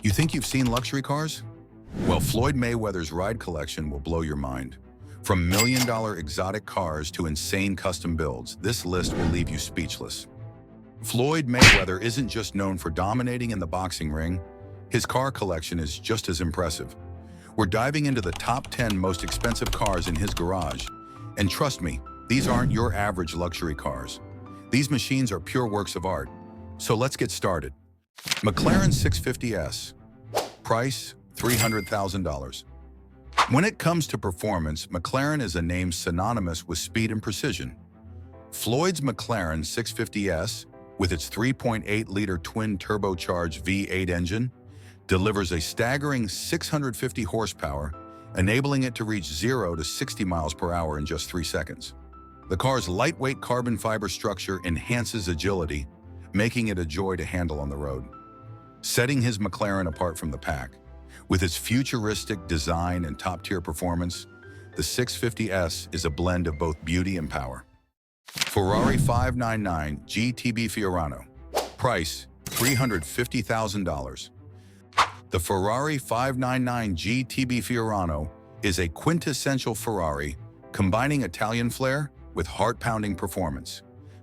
You think you've seen luxury cars? Well, Floyd Mayweather's ride collection will blow your mind. From million-dollar exotic cars to insane custom builds, this list will leave you speechless. Floyd Mayweather isn't just known for dominating in the boxing ring. His car collection is just as impressive. We're diving into the top 10 most expensive cars in his garage. And trust me, these aren't your average luxury cars. These machines are pure works of art. So let's get started. McLaren 650S. Price, $300,000. When it comes to performance, McLaren is a name synonymous with speed and precision. Floyd's McLaren 650S, with its 3.8-liter twin-turbocharged V8 engine, delivers a staggering 650 horsepower, enabling it to reach 0 to 60 miles per hour in just 3 seconds. The car's lightweight carbon fiber structure enhances agility, making it a joy to handle on the road. Setting his McLaren apart from the pack, with its futuristic design and top-tier performance, the 650S is a blend of both beauty and power. Ferrari 599 GTB Fiorano. Price, $350,000. The Ferrari 599 GTB Fiorano is a quintessential Ferrari, combining Italian flair with heart-pounding performance.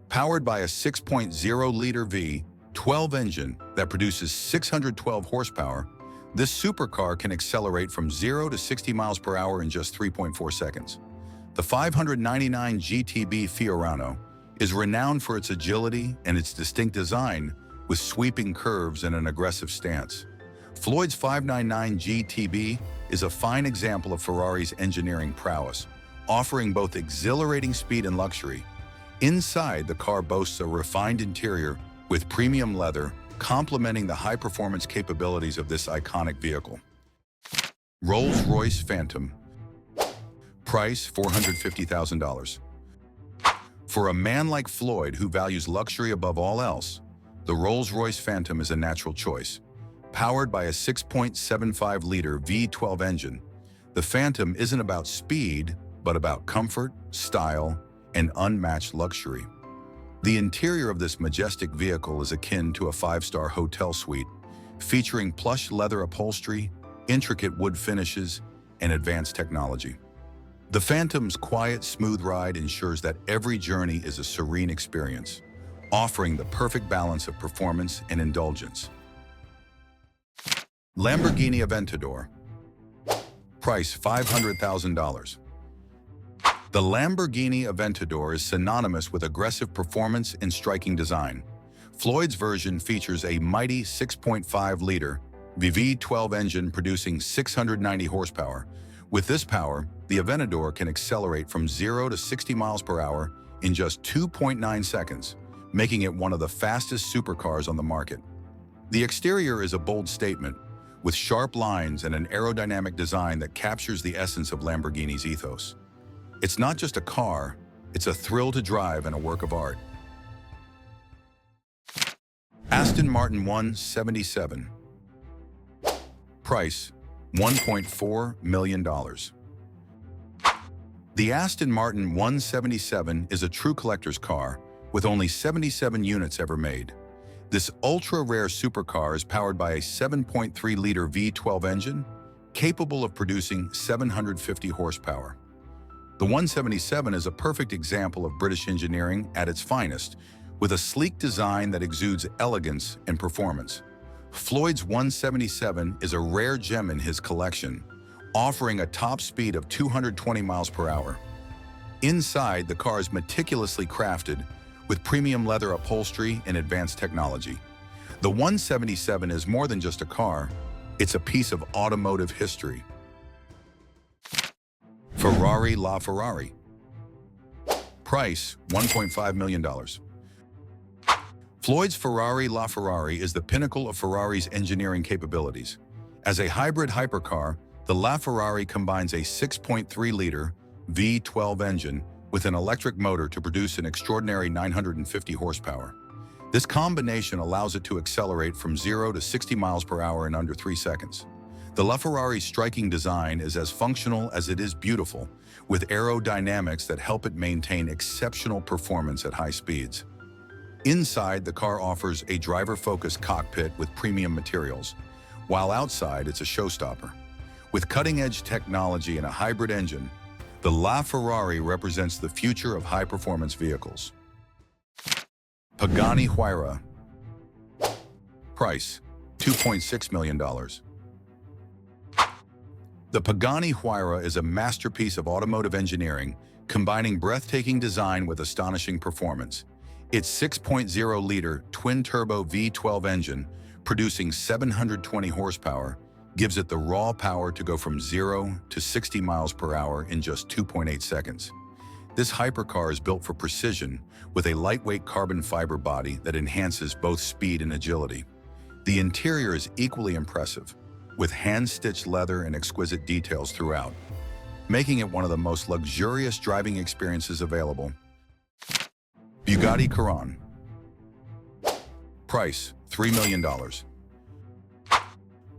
Powered by a 6.0-liter V12 engine that produces 612 horsepower, this supercar can accelerate from 0 to 60 miles per hour in just 3.4 seconds. The 599 GTB Fiorano is renowned for its agility and its distinct design, with sweeping curves and an aggressive stance. Floyd's 599 GTB is a fine example of Ferrari's engineering prowess, offering both exhilarating speed and luxury. Inside, the car boasts a refined interior with premium leather, complementing the high-performance capabilities of this iconic vehicle. Rolls-Royce Phantom. Price, $450,000. For a man like Floyd, who values luxury above all else, the Rolls-Royce Phantom is a natural choice. Powered by a 6.75-liter V12 engine, the Phantom isn't about speed, but about comfort, style, and unmatched luxury. The interior of this majestic vehicle is akin to a 5-star hotel suite, featuring plush leather upholstery, intricate wood finishes, and advanced technology. The Phantom's quiet, smooth ride ensures that every journey is a serene experience, offering the perfect balance of performance and indulgence. Lamborghini Aventador. Price, $500,000. The Lamborghini Aventador is synonymous with aggressive performance and striking design. Floyd's version features a mighty 6.5-liter V12 engine producing 690 horsepower. With this power, the Aventador can accelerate from 0 to 60 miles per hour in just 2.9 seconds, making it one of the fastest supercars on the market. The exterior is a bold statement, with sharp lines and an aerodynamic design that captures the essence of Lamborghini's ethos. It's not just a car, it's a thrill to drive and a work of art. Aston Martin 177. Price, $1.4 million. The Aston Martin 177 is a true collector's car, with only 77 units ever made. This ultra-rare supercar is powered by a 7.3-liter V12 engine, capable of producing 750 horsepower. The 177 is a perfect example of British engineering at its finest, with a sleek design that exudes elegance and performance. Floyd's 177 is a rare gem in his collection, offering a top speed of 220 miles per hour. Inside, the car is meticulously crafted, with premium leather upholstery and advanced technology. The 177 is more than just a car, it's a piece of automotive history. Ferrari LaFerrari. Price, $1.5 million. Floyd's Ferrari LaFerrari is the pinnacle of Ferrari's engineering capabilities. As a hybrid hypercar, the LaFerrari combines a 6.3-liter V12 engine with an electric motor to produce an extraordinary 950 horsepower. This combination allows it to accelerate from 0 to 60 miles per hour in under 3 seconds. The LaFerrari's striking design is as functional as it is beautiful, with aerodynamics that help it maintain exceptional performance at high speeds. Inside, the car offers a driver-focused cockpit with premium materials, While outside, it's a showstopper. With cutting-edge technology and a hybrid engine, the LaFerrari represents the future of high-performance vehicles. Pagani Huayra. Price, $2.6 million. The Pagani Huayra is a masterpiece of automotive engineering, combining breathtaking design with astonishing performance. Its 6.0-liter twin-turbo V12 engine, producing 720 horsepower, gives it the raw power to go from 0 to 60 miles per hour in just 2.8 seconds. This hypercar is built for precision, with a lightweight carbon fiber body that enhances both speed and agility. The interior is equally impressive, with hand-stitched leather and exquisite details throughout, making it one of the most luxurious driving experiences available. Bugatti Chiron. Price, $3 million.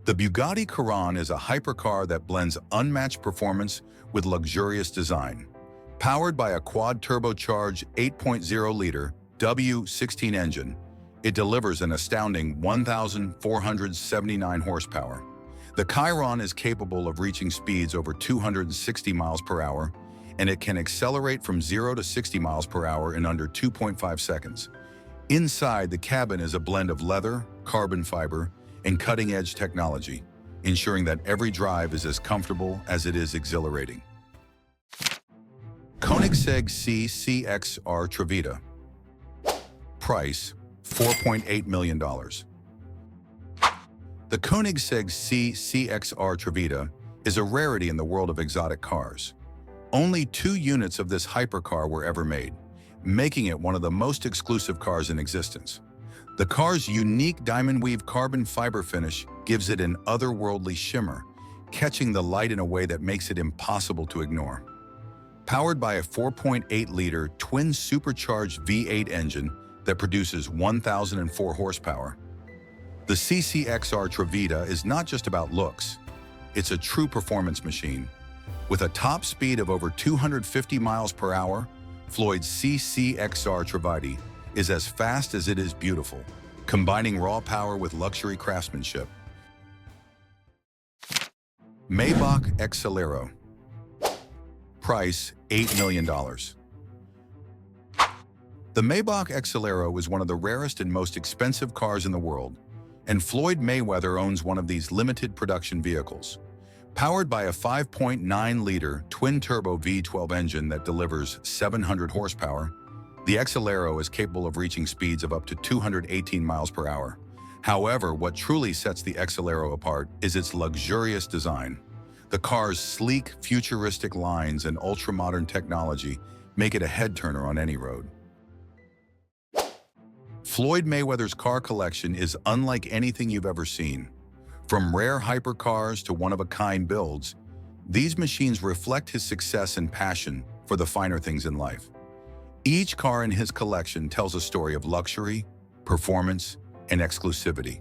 The Bugatti Chiron is a hypercar that blends unmatched performance with luxurious design. Powered by a quad-turbocharged 8.0-liter W16 engine, it delivers an astounding 1,479 horsepower. The Chiron is capable of reaching speeds over 260 miles per hour, and it can accelerate from 0 to 60 miles per hour in under 2.5 seconds. Inside, the cabin is a blend of leather, carbon fiber, and cutting-edge technology, ensuring that every drive is as comfortable as it is exhilarating. Koenigsegg CCXR Trevita. Price, $4.8 million. The Koenigsegg CCXR Trevita is a rarity in the world of exotic cars. Only 2 units of this hypercar were ever made, making it one of the most exclusive cars in existence. The car's unique diamond-weave carbon fiber finish gives it an otherworldly shimmer, catching the light in a way that makes it impossible to ignore. Powered by a 4.8-liter twin-supercharged V8 engine that produces 1,004 horsepower, the CCXR Trevita is not just about looks, it's a true performance machine. With a top speed of over 250 miles per hour, Floyd's CCXR Trevita is as fast as it is beautiful, combining raw power with luxury craftsmanship. Maybach Exelero. Price, $8 million. The Maybach Exelero is one of the rarest and most expensive cars in the world, and Floyd Mayweather owns one of these limited production vehicles. Powered by a 5.9-liter twin-turbo V12 engine that delivers 700 horsepower, the Exelero is capable of reaching speeds of up to 218 miles per hour. However, what truly sets the Exelero apart is its luxurious design. The car's sleek, futuristic lines and ultra-modern technology make it a head-turner on any road. Floyd Mayweather's car collection is unlike anything you've ever seen. From rare hypercars to one-of-a-kind builds, these machines reflect his success and passion for the finer things in life. Each car in his collection tells a story of luxury, performance, and exclusivity.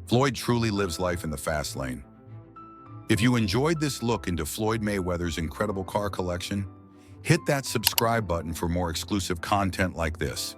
Floyd truly lives life in the fast lane. If you enjoyed this look into Floyd Mayweather's incredible car collection, hit that subscribe button for more exclusive content like this.